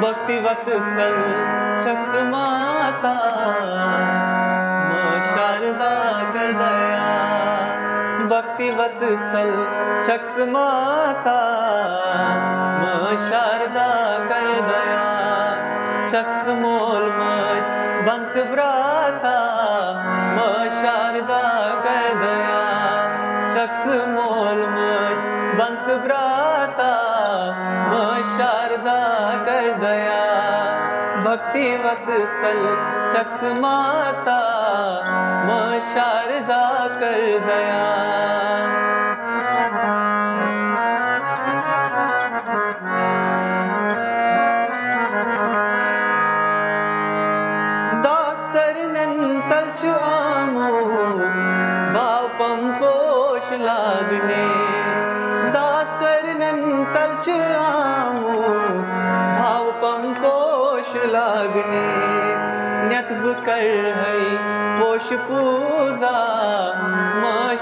भक्तिवत्सल चक्स माता शारदा कर दया। भक्तिवत्सल चक्स माता शारदा कर दया। चक्स मोल मज बंक भ्राता शारदा कर दया। चक्स मोल मज बंक भ्राता शारदा कर दया। भक्तिवत्सल चक्स माता शारदा कर दया। दास्तरनंतलचु आमो बापम पोष लागने। दास्तरनंतलचु आमो भावपम पोष लागने। न्यतब कर है पोष पूजा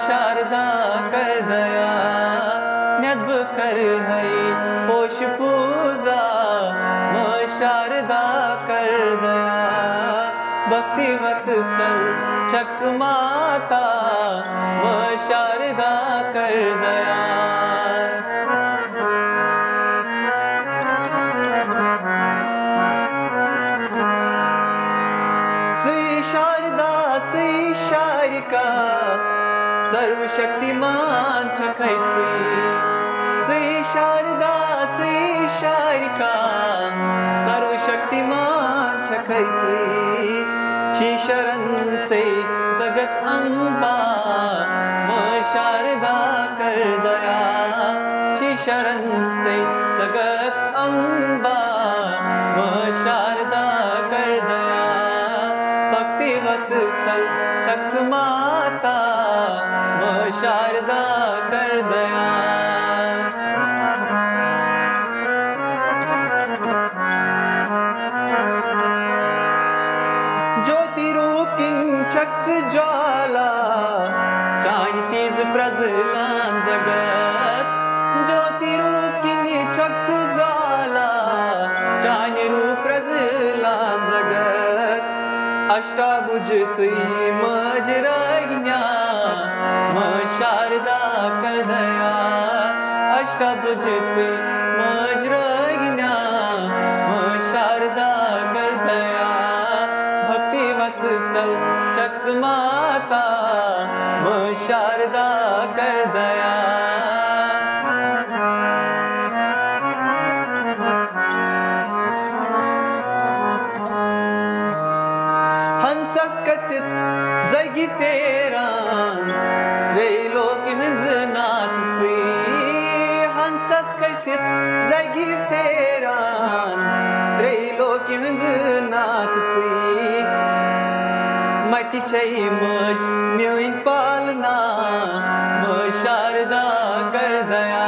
शारदा कर दया। न्यतब कर है पोष पूजा शारदा कर दया। भक्तिवत्सल चक्स माता शारदा कर दया। शारदा शारिका सर्वशक्तिमान छखैची। शारदा शारिका सर्वशक्तिमान छखैची। छी शरण से जगत अम्बा शारदा कर दया। छी शरण से जगत अम्बा शारदा कर दया। भक्तिवत्सल चक्स माता शारदा कर दया। ज्योति रूप किंचक्स ज्वाला चाहतीज प्रज्वलान जगत। ज्योति रूप किंचक्स ज्वाला चाहनी रूप प्रज्वलान जगत। अष्टाभुजची मजरज्ञा शारदा कर दया। अष्टाभुजची मजरज्ञा शारदा कर दया। भक्तिवत्सल चक्स माता शारदा कर दया। हंसस्कचित जगी फेरान त्रैलोक नाथची। हंसस्कचित जगी फेरान त्रैलोक नाथची। मटीचे मज म्युइन पालना शारदा कर दया।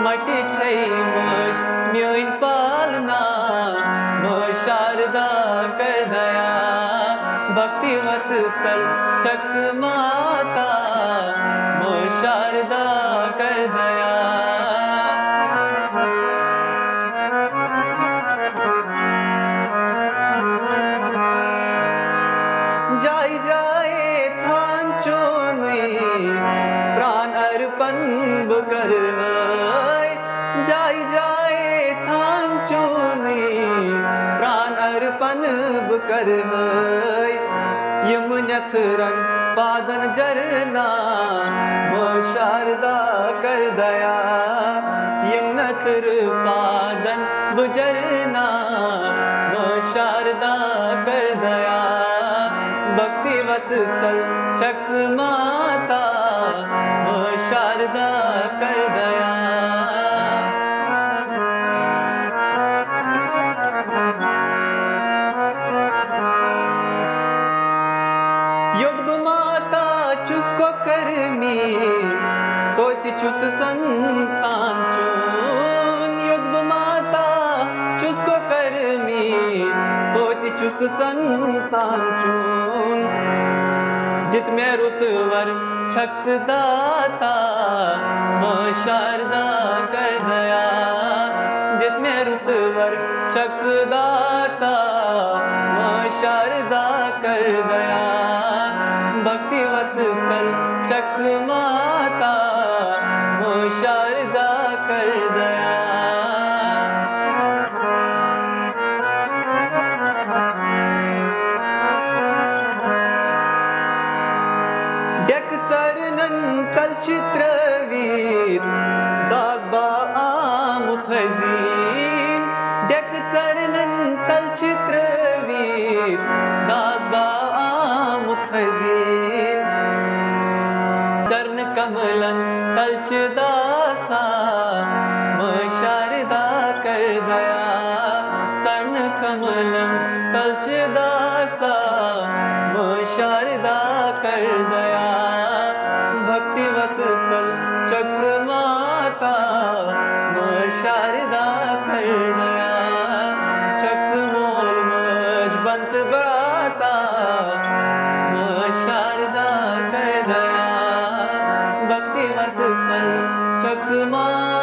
मटीचे मज म्युइन पालना शारदा कर दया। भक्तिवत्सल चक्स माता शारदा कर दया। जाई जाए थांचो में प्राण अर्पण कर। जाई जाए थांचो में प्राण अर्पण कर। यमुनथरन पादन जरना शारदा कर दया। यमुनथर पादन बुजरना शारदा कर दया। भक्तिवत्सल चक्स माता शारदा कर दया। युद्ध माता चुसको कर्मी तोति चुस संतान चून। युद्ध माता चुसको कर्मी तोति चुस संतान चून। जित में रूप रुतवर छक्स दाता म शारदा कर दया जित में रुतवर छक्स दाता म शारदा कर दया भक्ति वत्सल चक्स माता म शारदा कर दया डेक चरणन तल चित्रवीर दासबा आमुथजीन डेक चरणन तल चित्रवीर दासबा आमुथजीन चरण कमलन तलच दासा म शारदा कर दया चरण कमलन तलच दासा म शारदा कर दया भक्ति वत्सल चक्स माता म शारदा कर दया चक्स मोल मज बंत बराता म शारदा कर दया भक्ति वत्सल चक्स माता